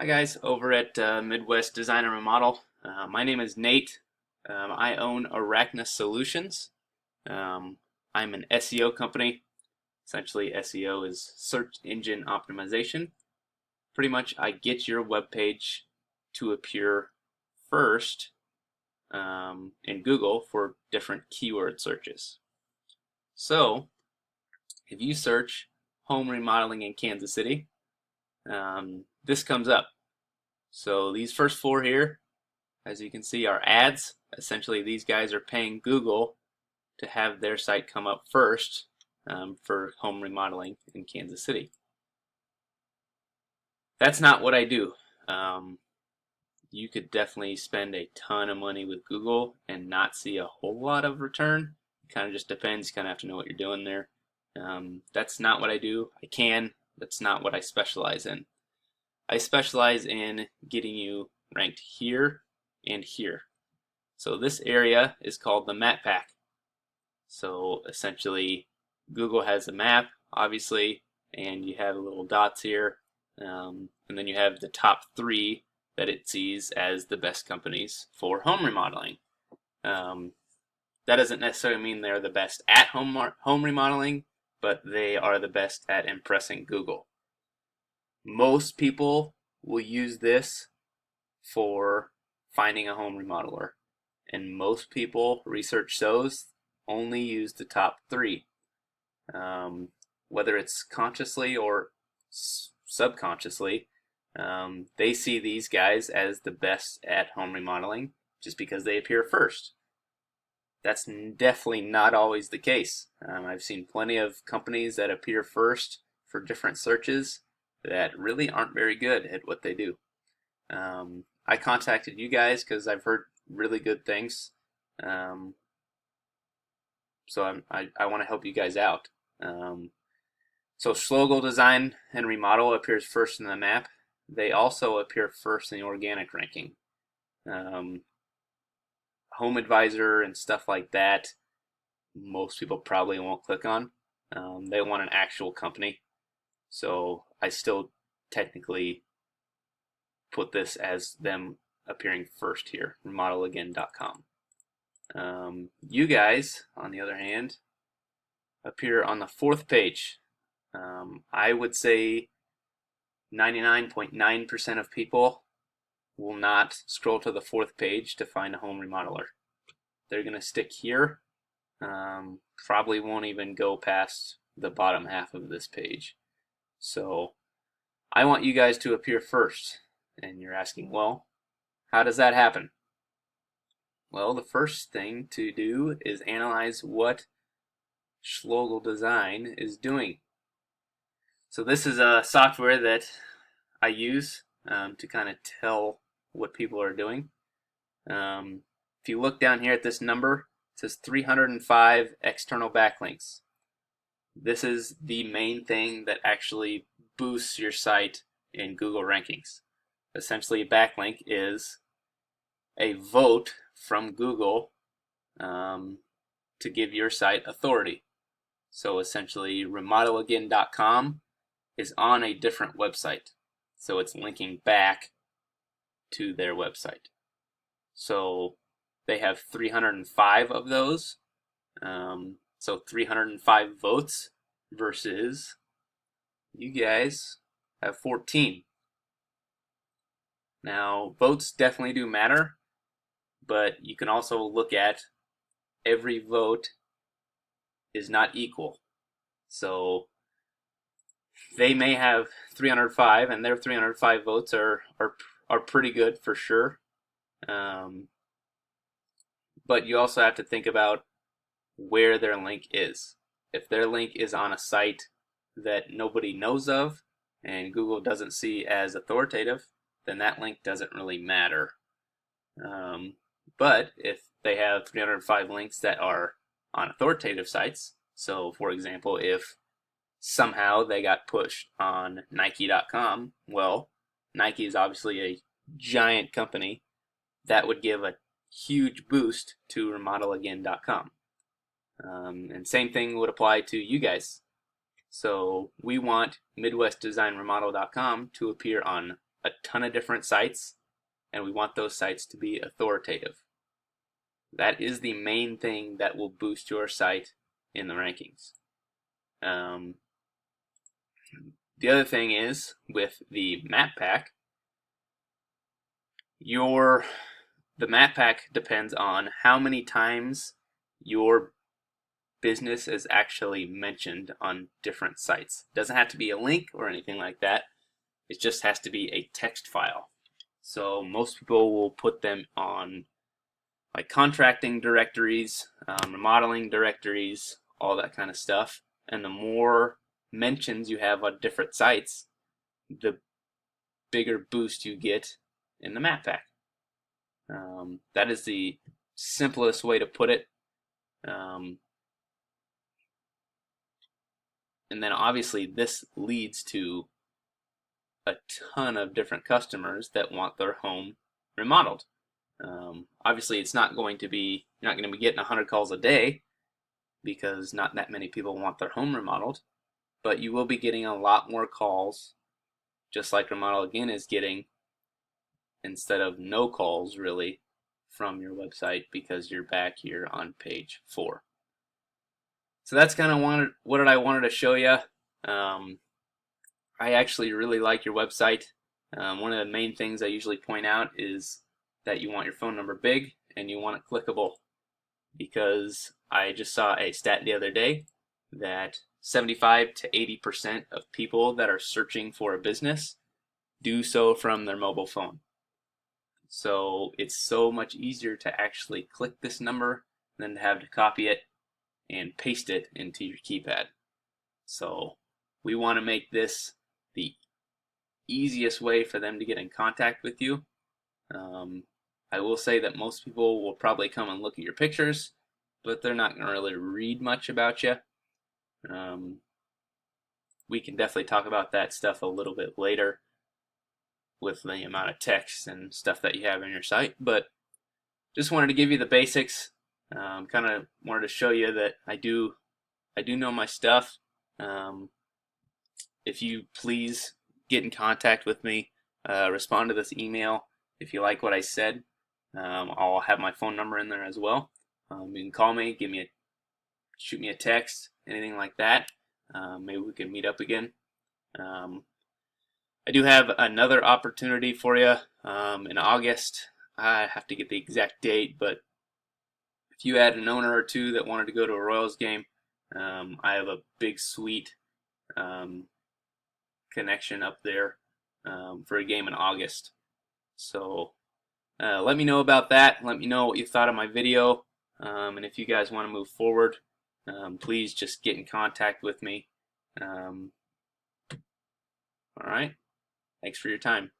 Hi guys, over at Midwest Design and Remodel. My name is Nate. I own Arachna Solutions. Um, I'm an SEO company. Essentially, SEO is search engine optimization. Pretty much, I get your web page to appear first in Google for different keyword searches. So, if you search home remodeling in Kansas City, this comes up. So these first four here, as you can see, are ads. Essentially, these guys are paying Google to have their site come up first for home remodeling in Kansas City. That's not what I do. You could definitely spend a ton of money with Google and not see a whole lot of return. It kind of just depends. You kind of have to know what you're doing there. That's not what I do. I can. That's not what I specialize in. I specialize in getting you ranked here and here. So this area is called the map pack. So essentially, Google has a map, obviously, and you have little dots here, and then you have the top three that it sees as the best companies for home remodeling. That doesn't necessarily mean they're the best at home remodeling, but they are the best at impressing Google. Most people will use this for finding a home remodeler, and most people, research shows, only use the top three. Whether it's consciously or subconsciously, they see these guys as the best at home remodeling just because they appear first. That's definitely not always the case. I've seen plenty of companies that appear first for different searches that really aren't very good at what they do. I contacted you guys because I've heard really good things. So I want to help you guys out. So Schlegel Design and Remodel appears first in the map. They also appear first in the organic ranking. Home Advisor and stuff like that, most people probably won't click on. They want an actual company. So I still technically put this as them appearing first here, remodelagain.com. You guys, on the other hand, appear on the fourth page. I would say 99.9% of people will not scroll to the fourth page to find a home remodeler. They're going to stick here. Probably won't even go past the bottom half of this page. So I want you guys to appear first. And you're asking, well, how does that happen? Well, the first thing to do is analyze what Schlegel Design is doing. So this is a software that I use to kind of tell what people are doing. If you look down here at this number, it says 305 external backlinks. This is the main thing that actually boosts your site in Google rankings. Essentially, a backlink is a vote from Google to give your site authority. So essentially, remodelagain.com is on a different website. So it's linking back to their website. So they have 305 of those. So 305 votes versus you guys have 14. Now, votes definitely do matter, but you can also look at every vote is not equal. So they may have 305, and their 305 votes are pretty good for sure. But you also have to think about where their link is. If their link is on a site that nobody knows of and Google doesn't see as authoritative, then that link doesn't really matter. But if they have 305 links that are on authoritative sites, so for example, if somehow they got pushed on Nike.com, well, Nike is obviously a giant company. That would give a huge boost to remodelagain.com. And same thing would apply to you guys. So we want MidwestDesignRemodel.com to appear on a ton of different sites, and we want those sites to be authoritative. That is the main thing that will boost your site in the rankings. The other thing is, with the map pack, the map pack depends on how many times your business is actually mentioned on different sites. It doesn't have to be a link or anything like that. It just has to be a text file. So most people will put them on like contracting directories, remodeling directories, all that kind of stuff. And the more mentions you have on different sites, the bigger boost you get in the map pack. That is the simplest way to put it. And then obviously this leads to a ton of different customers that want their home remodeled. Obviously it's not going to be, you're not going to be getting 100 calls a day because not that many people want their home remodeled, but you will be getting a lot more calls, just like Remodel Again is getting, instead of no calls really from your website, because you're back here on page 4. So that's kind of what I wanted to show you. I actually really like your website. One of the main things I usually point out is that you want your phone number big and you want it clickable, because I just saw a stat the other day that 75 to 80% of people that are searching for a business do so from their mobile phone. So it's so much easier to actually click this number than to have to copy it and paste it into your keypad. So we want to make this the easiest way for them to get in contact with you. I will say that most people will probably come and look at your pictures, but they're not going to really read much about you. We can definitely talk about that stuff a little bit later with the amount of text and stuff that you have in your site, but just wanted to give you the basics. Kind of wanted to show you that I do know my stuff. If you please get in contact with me, respond to this email if you like what I said. I'll have my phone number in there as well. You can call me, shoot me a text, anything like that. Maybe we can meet up again. I do have another opportunity for you in August. I have to get the exact date, but if you had an owner or two that wanted to go to a Royals game, I have a big suite connection up there for a game in August. So let me know about that. Let me know what you thought of my video. And if you guys want to move forward, please just get in contact with me. All right. Thanks for your time.